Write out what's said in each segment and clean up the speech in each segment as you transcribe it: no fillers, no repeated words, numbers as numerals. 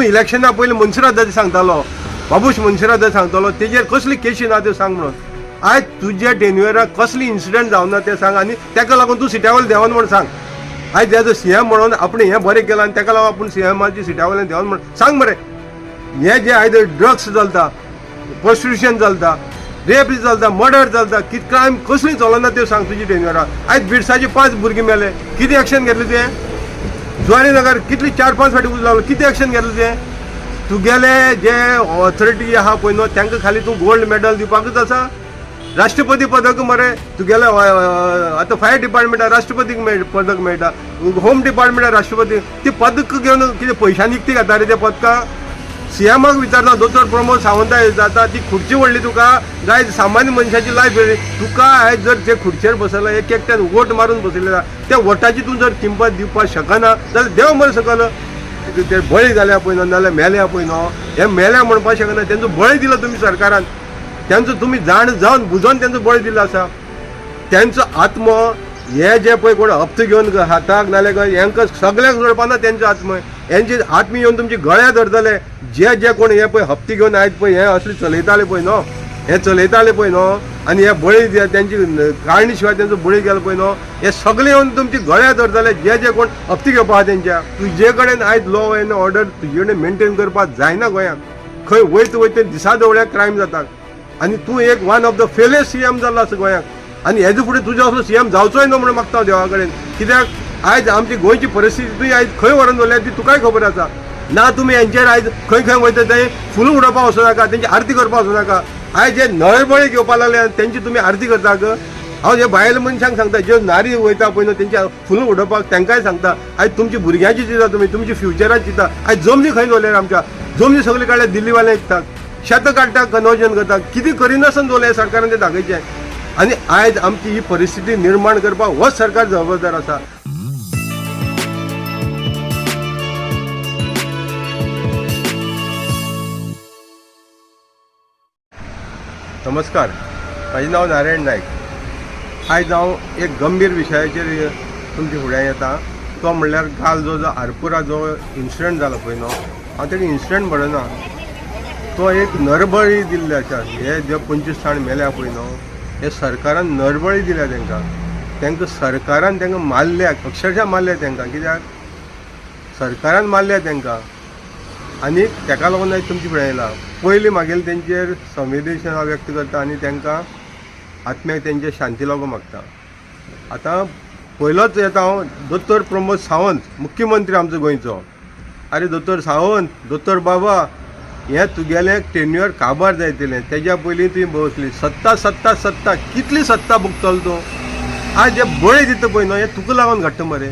इलेक्शना पयलीं मनसुरादादी सांगतालो, बाबूश मनसुरादादी सांगतालो, तेजेर कसली केशी ना त्यो सांग म्हणून. आयज तुज्या टेन्युअराक कसली इन्सिडंट जावं ना तें सांग, आनी तेका लागून तूं सिट्या वयलें देंवन म्हण सांग. आयज एज अ सीएम म्हणून आपण हें बरें केलां आनी तेका लागून आपूण सीएमाची सिट्या वयलें देंवन म्हण सांग मरे. हे जे आयज ड्रग्स चलता, प्रोस्टिट्यूशन चलता, रेप चलता, मर्डर चलता, कितें क्रायम कसली चलना त्यो सांग तुजी टेन्युअराक. आयज बिडसाचे 5 भुरगे मेले, कितें एक्शन घेतलें तुवें? जुवारीनगर कितली 4-5 फावटी उज लावलो, कितें एक्शन घेतलें तुवें? तुगेले जे ऑथॉरिटी आहा पळय न्हू तांकां खाली तूं गोल्ड मेडल दिवपाकूच आसा. राष्ट्रपती पदक मरे तुगेले आतां फायर डिपार्टमेंटाक राष्ट्रपतीक पदक मेळटा, होम डिपार्टमेंटाक राष्ट्रपती. ती पदक घेवन कितें पयशांनी विकती घेता रे त्या पदकां? सीएमाक विचारता, दोतोर प्रमोद सावंताय जाता ती खुर्ची व्हडली तुका गाय सामान्य मनशाची लायफ वेगळी. तुका आयज जर ते खुर्चेर बसयला एक एकट्यान वोट मारून बसयलेला, त्या वोटाची तूं जर किंमत दिवपाक शकना जाल्यार देव मरे सकल ते बळी जाल्या पळय न्हू नाल्यार मेल्या पळय न्हू, हे मेल्या म्हणपाक शकना. तेंचो बळी दिलो तुमी सरकारान, त्यांचो तुमी जाण जावन बुजोवन त्यांचो बळी दिलो आसा. त्यांचो आत्म हे जे पळय कोण हप्ते घेवन हाताक नाल्यार हेंकां सगळ्यांक जोडपाना तेंचो आत्म. हेंचे आत्मी येवन तुमचे गळ्या धरतले. जे जे कोण हे पळय हप्ते घेवन आयज पळय हे असले चलयताले पळय न्हू, हे चलयताले पळय न्हू, आनी हे बळी तेंची काळणी शिवाय तेंचो बळी गेलो पळय न्हू, हे सगळे येवन तुमचे गळ्या धरतले. जे जे कोण हप्ते घेवपा आहा तेंच्या. तुजे कडेन आयज लॉ एंड ऑर्डर तुजे कडेन मेंटेन करपाक जायना गोंयांत. खंय वयता वयता दिसा दवळ्याक क्रायम जातात. आनी तूं एक वन ऑफ द फेलेस्ट सीएम जाल्लो आसा गोंयांत. आनी हेजे फुडें तुजो असलो सीएम जावचोय न्हू म्हणून मागता देवा कडेन. कित्याक आयज आमची गोंयची परिस्थिती तुवें आयज खंय व्हरून दवरल्या ती तुकाय खबर आसा ना. तुमी हेंचेर आयज खंय खंय वयता थंय फुलां उडोवपाक वचूं नाका, तेंची आरती करपाक वचूं नाका. आयज जे नळबळी घेवपाक लागले तेंची तुमी आरती करता. हांव जे भायल्या मनशांक सांगता, ज्यो नारी वयता पळय न्हू तेंची फुलां उडोवपाक तांकांय सांगता. आयज तुमची भुरग्यांची चिंता, तुमी तुमची फ्युचराची चिंता. आयज जमनी खंय दवरल्या आमच्या, जमनी सगळे काडल्या दिल्लीवाले विकतात, शेतां काडटा, कन्वर्जन करता. कितें करिनासन दवरलें सरकारान तें दाखयचें. आनी आयज आमची ही परिस्थिती निर्माण करपाक होच सरकार जबाबदार आसा. नमस्कार, माझे नाव नारायण नायक. आयज हांव एक गंभीर विशयाचेर तुमचे फुड्यान येता. तो म्हणल्यार काल जो आरपुरा जो इन्सिडंट जालो पळय न्हू, हांव तेका इन्सिडंट म्हणना, तो एक नरबळी दिल्ले आसा. हे जे 25 जाण मेल्या पळय न्हू, हे सरकारान नरबळी दिल्या तांकां सरकारान तांकां मारल्याक, अक्षरशः मारल्या तांकां. कित्याक सरकारान मारल्या तांकां. आनी ताका लागून आयज तुमचे फुड्यान येयला. पयलीं मागीर तेंचेर संवेदनशीलता व्यक्त करता आनी तांकां आत्म्याक तेंचे शांती लागूं मागता. आतां पयलोच येता हांव दोतोर प्रमोद सावंत, मुख्यमंत्री आमचो गोंयचो. अरे दोतोर सावंत, दोतोर बाबा, हें तुगेलें टेन्युअर काबार जायतलें. तेज्या पयलीं तुवें बसली सत्ता सत्ता सत्ता, कितली सत्ता भोगतलो तूं? आज जे बळी दिता पळय न्हू, हें तुका लागून घडटा मरे.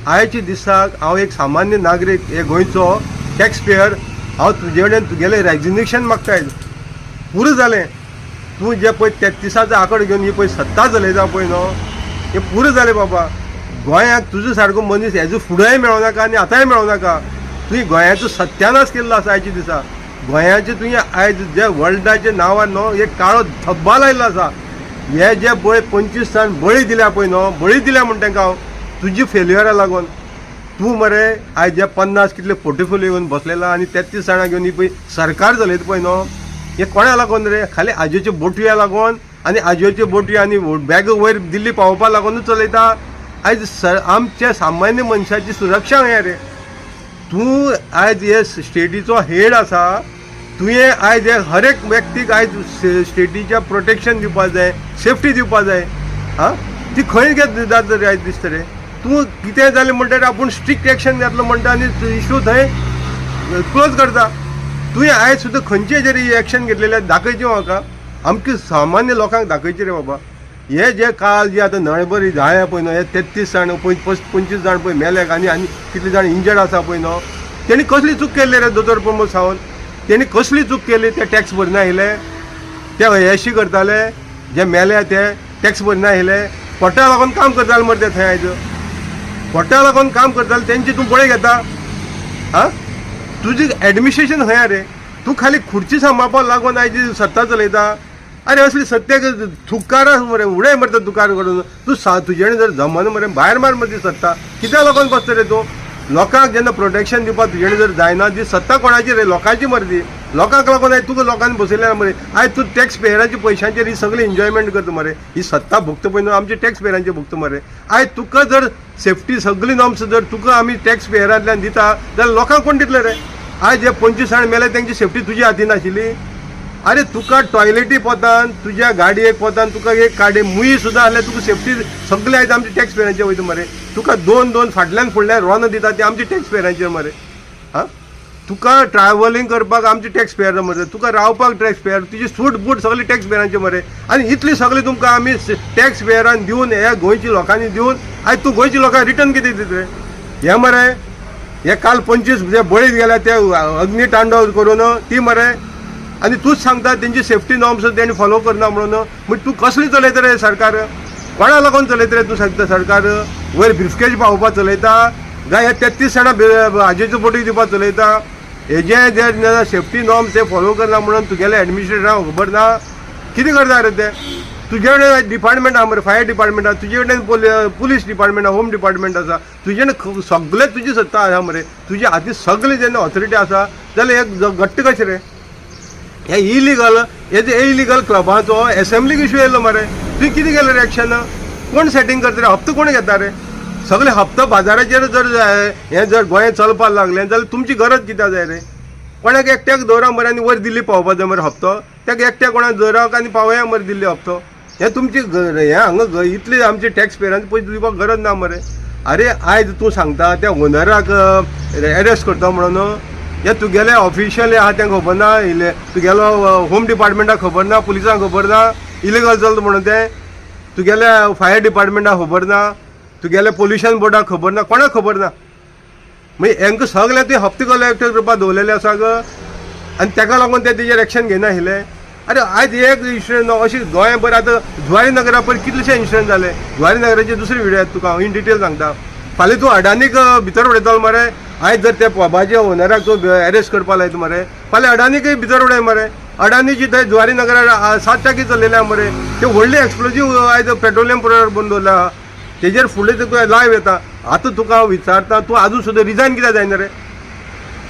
आयच्या दिसाक हांव एक सामान्य नागरीक, हे गोंयचो टॅक्स पेयर, हांव तुजे कडेन तुगेलें रेजिग्नेशन मागताय. पुरो जालें. तूं जे पळय 33 आंकडो घेवन ही पळय सत्ता चलयता पळय न्हू, हें पुरो जालें बाबा. गोंयाक तुजो सारको मनीस हेजो फुडेंय मेळों नाका आनी आतांय मेळों नाका. तुवें गोंयाचो सत्यानाश केल्लो आसा आयच्या दिसा. गोंयाचे तुवें आयज जे वर्ल्डाच्या नांवान न्हू एक काळो धब्बा लायिल्लो आसा. हे जे पळय 25 जाण बळी दिल्या पळय न्हू, बळी दिल्या म्हण तांकां हांव तुजी फेल्युअरा लागून. तूं मरे आयज जे 50 कितले पोर्टफोलियो घेवन बसलेला आनी 33 जाणां घेवन ही पळय सरकार चलयता पळय न्हू, हे कोणा लागून रे? खाली आजयोच्यो बोटया लागून आनी आजयोच्यो बोटयो आनी बॅग वयर दिल्ली पावोवपा लागूनच चलयता. आयज आमच्या सामान्य मनशाची सुरक्षा खंय रे? तूं आयज हे स्टेटीचो हेड आसा. तुवें आयज हे हर एक व्यक्तीक आयज स्टेटीच्या प्रोटेक्शन दिवपाक जाय, सेफ्टी दिवपाक जाय. हां, ती खंय जाता रे आयज दिसता रे? तूं कितें जालें म्हणटा आपूण स्ट्रिक्ट एक्शन घेतलो म्हणटा आनी इश्यू थंय क्लोज करता. तुवें आयज सुद्दां खंयचे हेजेर एक्शन घेतलेलें दाखयचें म्हाका. आमच्या सामान्य लोकांक दाखयचें रे बाबा. हे जे काल जे आतां नळबरी जाळ्या पळय न्हू, हे 33 जाण 25 जाण पळय मेल्याक आनी कितले जाण इंजर्ड आसा पळय न्हू, तेणी कसली चूक केल्ली रे दोतोर प्रमोद सावंत? तेणी कसली चूक केली? ते टॅक्स भरना आयले, ते अयशी करताले, जे मेल्या ते टॅक्स भरना आयले. पोटा लागून काम करताले मरे ते थंय. आयज पोटा लागून काम करताले तेंचे तूं बळी घेता. हां, तुजी एडमिनिस्ट्रेशन खंय रे? तूं खाली खुर्ची सांबाळपाक लागून आयज सत्ता चलयता. अरे असली सत्याक थुकारा मरे उडय मरता तुकार करून. तूं तुजे कडेन जर जमना मरे भायर मार मरे ती सत्ता. कित्याक लागून बसता रे तूं? लोकांक जेन्ना प्रोटेक्शन दिवपाक तुजे जर जायना ती सत्ता कोणाची रे लोकांची मर्जी लोकांक लागून आयज तुका लोकांनी बसयल्या मरे आयज तूं टॅक्स पेयरांच्या पयशांचेर ही सगळी एन्जॉयमेंट करता मरे ही सत्ता भोगता पळय न्हू आमचे टॅक्स पेयरांचे भोगता मरे आयज तुका जर सेफ्टी सगळी नॉर्म्स जर तुका आमी टॅक्स पेयरांतल्यान दिता जाल्यार लोकांक कोण दितले रे आयज जे 25 जाण मेले तेंची सेफ्टी तुजी हातीन आशिल्ली अरे तुका टॉयलेटी पोतान तुज्या गाडयेक पोतान तुका एक गाडी मुई सुद्दां आसल्यार तुका सेफ्टी सगळे आयज आमचे टॅक्स पेयरांचे वयता मरे तुका दोन फाटल्यान फुडल्यान रोन दिता ते आमचे टॅक्स पेयरांचे मरे हां तुका ट्रॅव्हलिंग करपाक आमचे टॅक्स पेयर मरे तुका रावपाक टॅक्स पेयर तुजी सूट बूट सगळे टॅक्स पेयरांचे मरे आनी इतली सगळी तुमकां आमी टॅक्स पेयरान दिवन ह्या गोंयच्या लोकांनी दिवन आयज तूं गोंयच्या लोकांक रिटर्न कितें दिता रे हे मरे हे काल 25 जे बळीत गेल्या ते अग्नी तांडव करून ती मरे आनी तूंच सांगता तेंची सेफ्टी नॉर्म्स तेणी फॉलो करना म्हणून म्हणजे तूं कसली चलयता रे सरकार कोणा लागून चलयता रे तूं सांगता सरकार वयर ब्रिफकेज पावोवपाक चलयता काय हे 33 जाणां हाजेच्यो पोटी दिवपाक चलयता हेजे जे सेफ्टी नॉर्म्स ते फॉलो करना म्हणून तुगेले एडमिनिस्ट्रेटरांक खबर ना कितें करता रे ते तुजे कडेन डिपार्टमेंट आहा मरे फायर डिपार्टमेंट आहा तुजे कडेन पुलीस डिपार्टमेंट आहा होम डिपार्टमेंट आसा तुजे कडेन सगळे तुजी सत्ता आसा मरे तुजे हाती सगळे जेन्ना ऑथॉरिटी आसा जाल्यार एक घट्ट कशें रे हे इलिगल हे जे इलिगल क्लबाचो एसेंब्लीक इश्यू येयलो मरे तुवें कितें केलें रे एक्शन कोण सेटींग करता रे हप्तो कोण घेता रे सगळे हप्तो बाजाराचेर जर हें जर गोंय चलपाक लागलें जाल्यार तुमची गरज कित्याक जाय रे कोणाक एकट्याक दवरा मरे आनी वयर दिल्ली पावोवपाक जाय मरे हप्तो ताका एकट्याक कोणाक दवराक आनी पावया मरे दिल्ली हप्तो हें तुमची हें हांगा इतले आमचे टॅक्स पेयरांचे पयशे दिवपाक गरज ना मरे अरे आयज तूं सांगता त्या ओनराक एरेस्ट करता म्हणून हे तुगेले ऑफिशियल आहा तें खबर ना तुगेलो होम डिपार्टमेंटाक खबर ना पुलिसांक खबर ना इलिगल चलता म्हणून तें तुगेले फायर डिपार्टमेंटाक खबर ना तुगेले पोल्युशन बोर्डाक खबर ना कोणाक खबर ना मागीर हेंकां सगळे ते हप्ते कलेक्ट करपाक दवरलेले आसा ग आनी ताका लागून ते तेजेर एक्शन घेना आशिल्ले अरे आयज एक इन्सिडंट अशी गोंयभर आतां जुवारी नगरा पयर कितलेशे इन्सिडंट जाले जुवारी नगराची दुसरी व्हिडिओ येता तुका हांव इन डिटेल सांगता फाल्यां तूं अडानीक भितर उडयतलो मरे आयज जर त्या पबाचे ओनराक तूं एरेस्ट करपाक लायता मरे फाल्यां अडानीकय भितर उडय मरे अडानीची थंय जुवारी नगरा 7 टाकी चलयल्या मरे ते व्हडली एक्सप्लोजीव आयज पेट्रोलियम प्रोडक्ट बंद दवरला तेजेर फुडें तुका लायव्ह येता आतां तुका हांव विचारता तूं आजून सुद्दां रिजायन कित्याक जायना रे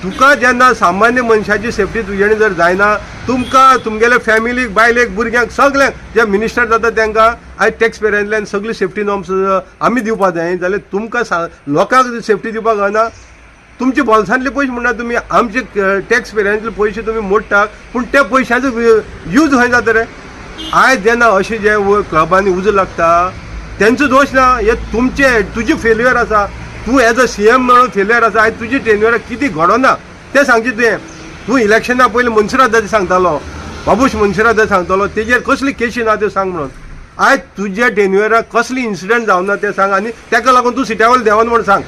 तुका जेन्ना सामान्य मनशाची सेफ्टी तुजेणी जर जायना तुमकां तुमगेल्या फॅमिलीक बायलेक भुरग्यांक सगल्यांक जे मिनिस्टर जाता तांकां आयज टॅक्स पेयरांतल्यान सगळी सेफ्टी नॉर्म्स आमी दिवपाक जाय जाल्यार तुमकां लोकांक सेफ्टी दिवपाक जायना तुमचे बोल्सांतले पयशे म्हणटा तुमी आमचे टॅक्स पेयरांतले पयशे तुमी मोडटात पूण त्या पयशांचो यूज खंय जाता रे आयज जेन्ना अशें जे क्लबांनी उजो लागता तेंचो दोश ना हे तुजी फेल्युअर आसा तूं एज अ CM म्हणून फेल्युअर आसा आयज तुजी टेन्युअराक कितें घडोना तें सांगचें तुवें तूं इलेक्शना पयलीं मनसुरादाद सांगतालो बाबूश मनसुरादाद सांगतालो तेजेर कसली केशी ना त्यो सांग म्हणून आयज तुज्या टेन्युअराक कसली इन्सिडंट जावना तें सांग आनी ताका लागून तूं सिटा वयल्यान देंवन म्हण सांग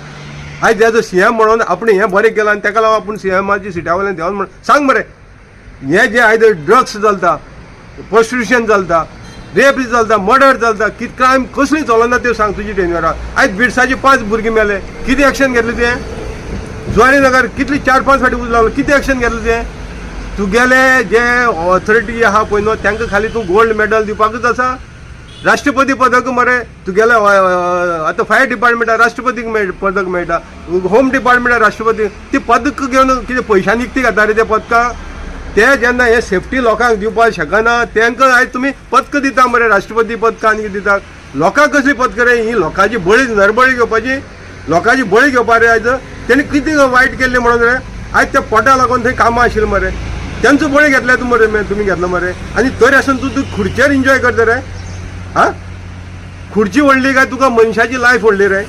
आयज एज अ CM म्हणून आपण हें बरें केलां आनी ताका लागून आपूण CMची सिटा वयल्यान देंवन म्हण सांग मरे हें जे आयज ड्रग्स चलता प्रोस्टिट्यूशन चलता रेप चलता मर्डर चलता कितें क्रायम कसली चलना त्यो सांग तुजी टेन्युअराक आयज बिड्साची 5 भुरगीं मेले कितें एक्शन घेतलें तुवें जुवारी नगर कितली 4-5 फावटी उजो लागलो कितें एक्शन घेतलें तुवें तुगेले जे ऑथॉरिटी आहा पळय न्हू तांकां खाली तूं गोल्ड मेडल दिवपाकूच आसा राष्ट्रपती पदक मरे तुगेले आतां फायर डिपार्टमेंटाक राष्ट्रपतीक पदक मेळटा होम डिपार्टमेंटाक राष्ट्रपती ती पदक घेवन कितें पयशांनी कितें घेता रे ते पदकां ते जेन्ना हे सेफ्टी लोकांक दिवपाक शकना तांकां आयज तुमी पदकां दिता मरे राष्ट्रपती पदकां आनी कितें दितात लोकांक कसली पदकां रे ही लोकांची बळी नरबळी घेवपाची लोकांची बळी घेवपाक रे आयज तेणी कितें वायट केल्लें म्हणून रे आयज त्या पोटा लागून थंय कामां आशिल्लीं मरे तेंचो बळी घेतल्या तूं मरे तुमी घेतलो मरे आनी तरी आसून तूं खुर्चेर एन्जॉय करता रे हां खुर्ची व्हडली काय तुका मनशाची लायफ व्हडली रे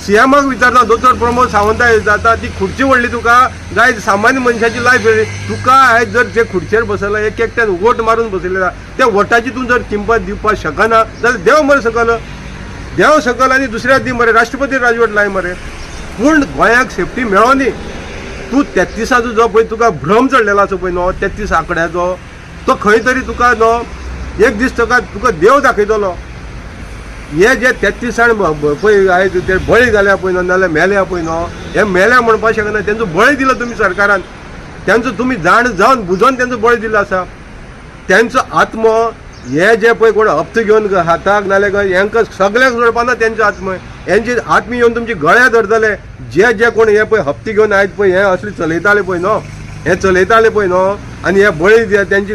CMाक विचारता दोतोर प्रमोद सावंत जाता ती खुर्ची व्हडली तुका काय सामान्य मनशाची लायफ व्हडली तुका आयज जर जे खुर्चेर बसयला एक एकट्यान वोट मारून बसयलेला त्या वोटाची तूं जर किंमत दिवपाक शकना जाल्यार देव मरे सकल आनी दुसऱ्याक दी मरे राष्ट्रपती राजवट लाय मरे पूण गोंयाक सेफ्टी मेळोनी तूं 33 जो पळय तुका भ्रम चडलेलो आसा पळय न्हू 33 आंकड्याचो तो खंय तरी तुका न्हू एक दीस तुका देव दाखयतलो हे जे 33 जाण पळय आयज ते बळी जाल्या पळय न्हू नाल्यार मेल्या पळय न्हू हे मेल्या म्हणपाक शकना तेंचो बळी दिलो तुमी सरकारान तेंचो तुमी जाण जावन बुजोवन तेंचो बळी दिलो आसा तेंचो आत्मो हे जे पळय कोण हप्तो घेवन हाताक नाल्यार हेंकां सगळ्यांक जोडपाना तेंचो आत्मो यांचे आत्मी येवन तुमचे गळ्या धरतले जे कोण हे पळय हप्ते घेवन आयज पळय हे असले चलयताले पळय न्हू हे चलयताले पळय न्हू आनी हे बळी त्यांची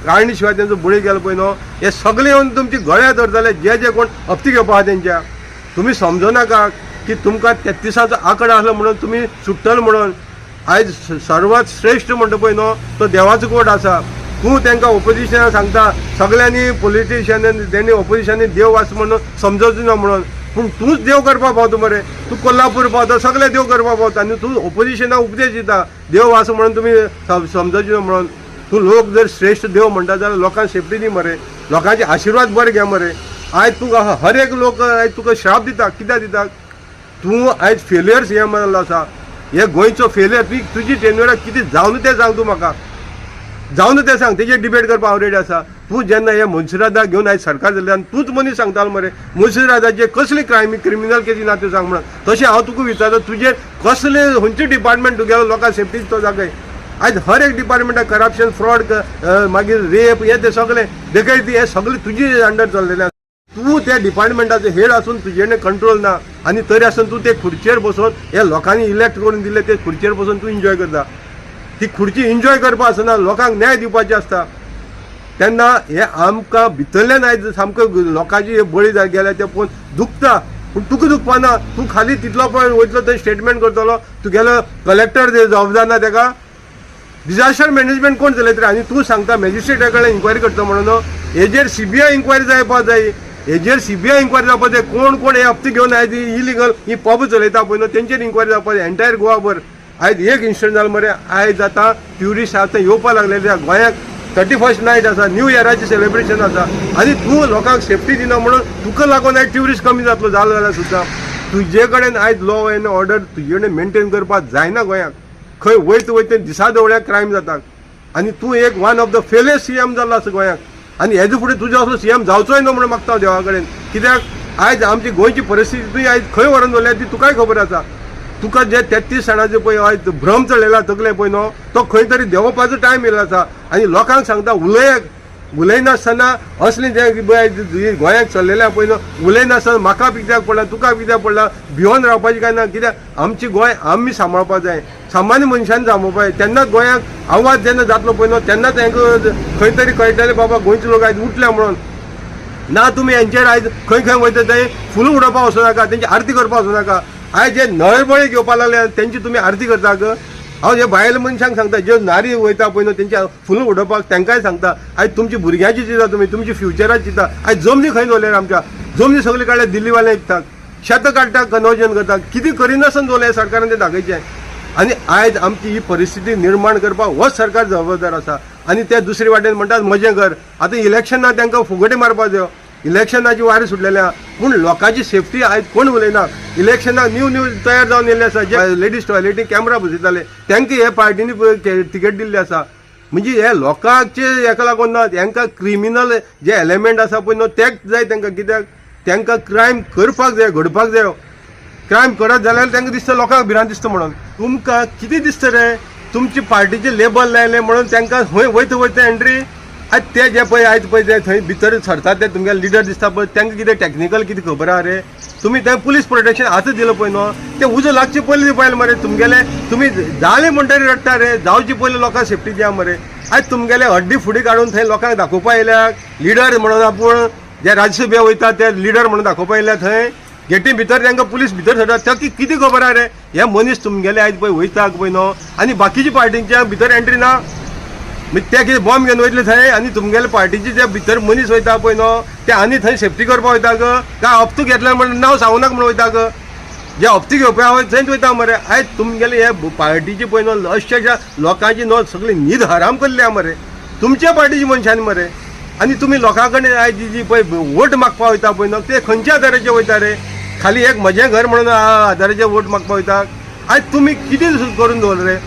काळणी शिवाय त्यांचो बळी गेलो पळय न्हू हे सगळे येवन तुमचे गळ्या धरतले जे कोण हप्ते घेवपा आहा तेंच्या तुम्ही समजो नाका की तुमकां 33ाचो आंकडो आसलो म्हणून तुम्ही सुट्टल म्हणून आयज सर्वात श्रेष्ठ म्हणटा पळय न्हू तो देवाचो कोर्ट आसा तूं तांकां ओपोजिशनाक सांगता सगळ्यांनी पॉलिटिशियनांनी तेणी ओपोजिशनांनी देव आसा म्हणून समजोवचो ना म्हणून पूण तूंच देव करपाक पावता मरे तूं कोल्हापूर पावता सगळे देव करपाक पावता आनी तूं ओपोजिशनाक उपदेश दिता देव आसा म्हणून तुमी समजोवचो ना म्हणून तूं लोक जर श्रेष्ठ देव म्हणटा जाल्यार लोकांक सेफ्टी दी मरे लोकांचे आशिर्वाद बरे घे मरे आयज तुका हर एक लोक आयज तुका श्राप दिता कित्याक दिता तूं आयज फेलियर सीएम जाल्लो आसा हे गोंयचो फेलियर तुजी टेन्युराक कितें जावन तें सांग तूं म्हाका जावन तें सांग तेजेर डिबेट करपाक हांव रेडी आसा तूं जेन्ना हे मुन्सिरादाक घेवन आयज सरकार जाल्ले आनी तूंच मनीस सांगतालो मरे मुन्सिरादाचे कसली क्रिमिनल केसी ना त्यो सांग म्हणून तशें हांव तुका विचारता तुजेर कसले खंयचे डिपार्टमेंट तुगेलो लोकांक सेफ्टी तो जागय आयज हर एक डिपार्टमेंटाक करप्शन फ्रॉड मागीर रेप हे ते सगळे डकैती हे सगळे तुजे अंडर चल्लेले तूं त्या डिपार्टमेंटाचो हेड आसून तुजे कंट्रोल ना आनी तरी आसून तूं ते खुर्चेर बसून हे लोकांनी इलेक्ट करून दिले ते खुर्चेर बसून तूं एन्जॉय करता ती खुर्ची एन्जॉय करपा आसना लोकांक न्याय दिवपाचें आसता तेन्ना हे आमकां भितरल्यान आयज सामको लोकांची बळी गेल्या ते पळोवन दुखता पूण तुका दुखपाना तूं खाली तितलो पळय वयतलो थंय स्टेटमेंट करतलो तुगेलो कलेक्टर जबाबदार ना तेका डिजास्टर मॅनेजमेंट कोण चलयता रे आनी तूं सांगता मॅजिस्ट्रेटा कडेन इन्क्वायरी करता म्हणून हेजेर CBI इन्क्वायरी जावपाक जाय हेजेर CBI इन्क्वायरी जावपाक जाय कोण हे हप्ते घेवन आयज इलिगल ही पब चलयता पळय न्हू तेंचेर इन्क्वायरी जावपाक जाय एंटायर गोवाभर आयज एक इन्सिडंट जालो मरे आयज आतां ट्युरिस्ट आतां येवपाक लागले गोंयाक 31st नायट आसा न्यू इयराचें सेलिब्रेशन आसा आनी तूं लोकांक सेफ्टी दिना म्हणून तुका लागून आयज ट्युरिस्ट कमी जातलो जालो जाल्यार सुद्दां तुजे कडेन आयज लॉ एंड ऑर्डर तुजे कडेन मेंटेन करपाक जायना गोंयाक खंय वयता दिसा दवळ्या क्रायम जाता आनी तूं एक one of the failure CM जाल्लो आसा गोंयाक आनी हेजे फुडें तुजो असलो CM जावचोय न्हू म्हणून मागता देवा कडेन कित्याक आयज आमची गोंयची परिस्थिती तुवें आयज खंय व्हरून दवरल्या ती तुकाय खबर आसा तुका जे 33 जाणांचे पळय आयज भ्रम चलयला तकले पळय न्हू तो खंय तरी देंवपाचो टायम येयलो आसा आनी लोकांक सांगता उलयनासतना असलें जे गोंयाक चल्लेलें पळय न्हू उलयनासतना म्हाका कित्याक पडला तुका कित्याक पडला भिवून रावपाचें काय ना कित्याक आमची गोंय आमी सांबाळपाक जाय सामान्य मनशान सांबाळपाक जाय तेन्नाच गोंयाक आवाज जेन्ना जातलो पळय न्हू तेन्नाच हांकां खंय तरी कळटलें बाबा गोंयचे लोक आयज उठल्या म्हणून ना तुमी हेंचेर आयज खंय वयता थंय फुलां उडोवपाक वचूं नाका तेंची आरती करपाक वचूं नाका आयज जे नळबळे घेवपाक लागले तेंची तुमी आरती करता हांव जे भायल्या मनशांक सांगता जे नारी वयता पळय न्हू तेंची फुलां उडोवपाक तेंकाय सांगता आयज तुमची भुरग्यांची चिंता तुमी तुमची फ्युचराची चिंता आयज जमनी खंय दवरल्यार आमच्या जमनी सगळे काडल्या दिल्लीवाले विकतात शेतां काडटा कन्वर्जन करता कितें करिनासतना दवरलें सरकारान तें दाखयचें आनी आयज आमची ही परिस्थिती निर्माण करपाक होच सरकार जबाबदार आसा आनी ते दुसरे वाटेन म्हणटात म्हजें घर आतां इलेक्शनां तांकां फुगटी मारपाक जायो इलेक्शनाची वारी सुटलेले आहा पूण लोकांची सेफ्टी आयज कोण उलयना इलेक्शनाक न्यू तयार जावन येयल्ले आसा जे लेडीज टॉयलेटीक कॅमेरा बसयताले तांकां हे पार्टीनी तिकेट दिल्ली आसा म्हणजे हे लोकांचे हेका लागून ना तांकां क्रिमिनल जे एलिमेंट आसा पळय न्हू तेच जाय तांकां कित्याक तांकां क्रायम करपाक जाय घडपाक जाय क्रायम करत जाल्यार तांकां दिसता लोकांक भिरांत दिसता म्हणून तुमकां कितें दिसता रे तुमचे पार्टीचे लेबल लायले म्हणून तांकां खंय वयता एंट्री आयज ते जे पळय आयज पळय जे थंय भितर सरतात ते तुमगे लिडर दिसता पळय तांकां कितें टॅक्निकल कितें खबर आहा रे तुमी तें पुलीस प्रोटेक्शन आतां दिलं पळय न्हू तें उजो लागचे पयलीं दिवपाक मरे तुमगेले तुमी जालें म्हणटरी रडटा रे जावचे पयलीं लोकांक सेफ्टी दिया मरे आयज तुमगेले हड्डी फुडी काडून थंय लोकांक दाखोवपाक येयल्यात लिडर म्हणून आपूण जे राज्यसभे वयता ते लिडर म्हणून दाखोवपाक येयल्या थंय गेटी भितर तांकां पुलीस भितर सरता ताका कितें खबर आहा रे हे मनीस तुमगेले आयज पळय वयता पळय न्हू आनी बाकीच्या पार्टींच्या भितर एंट्री ना ते कितें बॉम्ब घेवन वयतले थंय आनी तुमगेले पार्टीचे जे भितर मनीस वयता पळय न्हू ते आनी थंय सेफ्टी करपाक वयता काय हप्तो घेतल्या म्हणून नांव सांगू नाका म्हणून वयता जे हप्ते घेवपा हांव थंयच वयता मरे आयज तुमगेले हे पार्टीचे पळय न्हू अशा लोकांची न्हू सगळी न्हीद हराम केल्ली आहा मरे तुमच्या पार्टीची मनशांनी मरे आनी तुमी लोकां कडेन आयज जी पळय वोट मागपाक वयता पळय न्हू ते खंयच्या आदाराचेर वयता रे खाली एक म्हजें घर म्हणून आदाराचेर वोट मागपाक वयता आयज तुमी कितें करून दवरले रे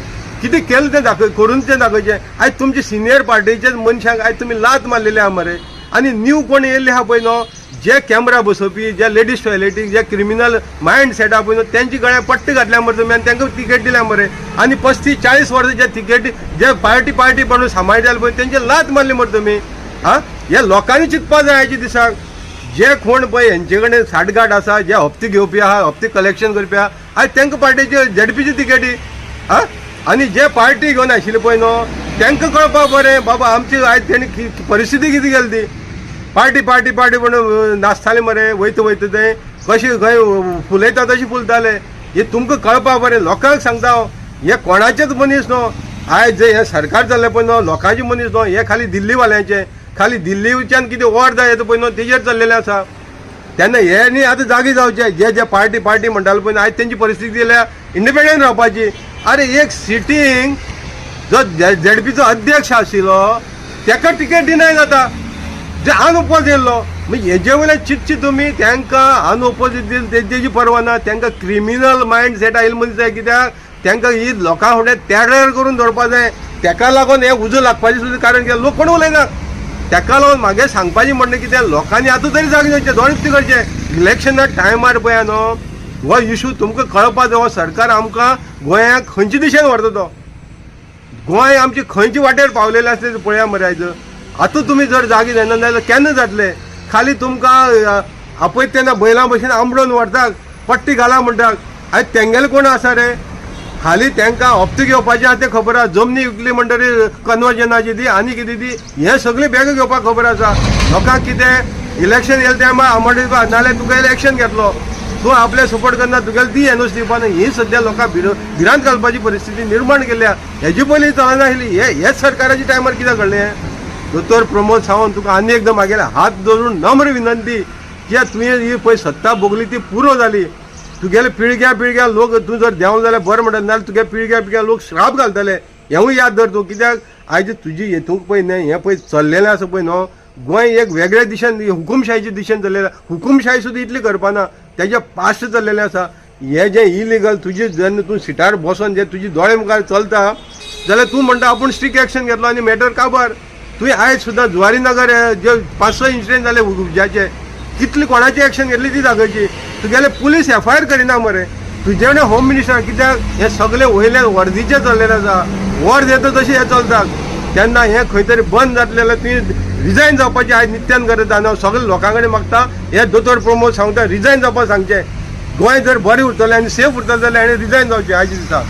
कितें केलें तें करून तें दाखोवचें आयज तुमचे सिनियर पार्टीचे मनशांक आयज तुमी लात मारलेले आहा मरे आनी न्यू कोण येयल्ले आहा पळय न्हू जे कॅमेरा बसोवपी जे लेडीज टॉयलेटीक जे क्रिमिनल मायंड सेट आहा पळय न्हू तेंची गळ्या पट्टी घातल्या मरे तुमी आनी तांकां तिकेट दिल्या मरे आनी 35-40 वर्सां जे तिकेटी जे पार्टी म्हणून सांबाळटाले पळय तेंचे लात मारली मरे तुमी हे लोकांनी चिंतपा जाय आयच्या दिसाक जे कोण पळय हेंचे कडेन साठगाठ आसा, जे हप्ते घेवपी आहा, हप्ते कलेक्शन करपी आहा, आयज तांकां पार्टीचे झेडपीची तिकेटी आं आनी जे पार्टी घेवन आशिल्ले पळय न्हू तांकां कळपाक बरें बाबा आमची आयज तेणी परिस्थिती कितें केली ती पार्टी पार्टी पार्टी म्हणून नाचताले मरे वयता ते कशें खंय फुलयता तशें फुलताले हे तुमकां कळपाक बरें लोकांक सांगता हांव हे कोणाचेच मनीस न्हू आयज जे हे सरकार जाल्लें पळय न्हू लोकांचे मनीस न्हू हे खाली दिल्लीवाल्यांचे खाली दिल्लीच्यान कितें वॉर येता पळय न्हू तेजेर चल्लेलें आसा तेन्ना हे न्ही आतां जागी जावचे जे जे पार्टी म्हणटाले पळय आयज तेंची परिस्थिती जाल्या इंडिपेंडंट रावपाची अरे एक सिटींग जो झेडपीचो अध्यक्ष आशिल्लो ताका टिकेट डिनाय जाता जे अनओपोज येयल्लो म्हणजे हेजे वयल्यान चिंतची तुमी तांकां अनओपोजीट दिली तेजी परवा ना तांकां क्रिमिनल मायंड सेट आयिल्लो मनीस जाय कित्याक तांकां ही लोकां फुडें तेडर करून दवरपा जाय ताका लागून हे उजो लागपाचें सुद्दां कारण कित्याक लोक कोण उलयना ताका लागून म्हागे सांगपाचें म्हणणें कितें लोकांनी आतां तरी जागे जावचें दोन ती करचें इलेक्शना टायमार पळय न्हू हो इशू तुमकां कळपाक जाय हो सरकार आमकां गोंयाक खंयचे दिशेन व्हरता तो गोंय आमची खंयचे वाटेर पावलेलें आसलें तें पळया मरे आयज आतां तुमी जर जागी जायना जाल्यार केन्ना जातले खाली तुमकां आपयत तेन्ना बैलां भशेन आंबडोन व्हरतात पट्टी घाला म्हणटात आयज तेंगेले कोण आसा रे खाली तांकां हप्ते घेवपाचें आहा तें खबर आहा जमनी विकली म्हणटरी कन्वर्जनाची दी आनी कितें दी हे सगळें बॅग घेवपाक खबर आसा लोकांक कितें इलेक्शन येयलें तेन्ना आमट नाल्यार तुका इलेक्शन घेतलो तूं आपले सपोर्ट करना तुगेले दी एनओसी दिवपा न्ही ही सद्या लोकांक भिरांत घालपाची परिस्थिती निर्माण केल्या हेजी पयलीं चलना आसली हेच सरकाराच्या टायमार कितें घडलें दोतोर प्रमोद सावंत तुका आनी एकदां म्हागेले हात धरून नम्र विनंती कित्याक तुवें ही पळय सत्ता भोगली ती पुरो जाली तुगेले पिळग्या लोक तूं जर देंवलो जाल्यार बरें म्हणटा नाल्यार तुगे पिळग्या लोक श्राप घालतले हेंवूय याद धर तूं कित्याक आयज तुजी हेतूंक पळय न्ही हें पळय चल्लेलें आसा पळय न्हू गोंय एक वेगळ्या दिशेन हुकुमशाहीच्या दिशेन चल्लेलें हुकुमशाही सुद्दां इतली करपाना तेजे पास्ट चल्लेलें आसा हे जे इलिगल तुजी जेन्ना तूं सिटार बसोन जे तुजी दोळे मुखार चलता जाल्यार तूं म्हणटा आपूण स्ट्रिक्ट एक्शन घेतलो आनी मॅटर काबार तुवें आयज सुद्दां जुवारी नगर जे 5-6 इन्सिडेंट जाले उज्याचे कितली कोणाची एक्शन घेतली ती जागोची तुगेले पुलीस एफआयआर करिना मरे तुजे कडेन होम मिनिस्टर कित्याक हे सगळे वयले वर्दीचे चल्लेले आसा वर्द येता तशें हे चलतात तेन्ना हें खंय तरी बंद जातलें जाल्यार तुवें रिजायन जावपाची आयज नित्यान गरज आसा सगळे लोकां कडेन मागता हे दोतोर प्रमोद सांगता रिजायन जावपाक सांगचें गोंय जर बरें उरतलें आनी सेफ उरतलें जाल्यार हेणें रिजायन जावचें आयज दिसा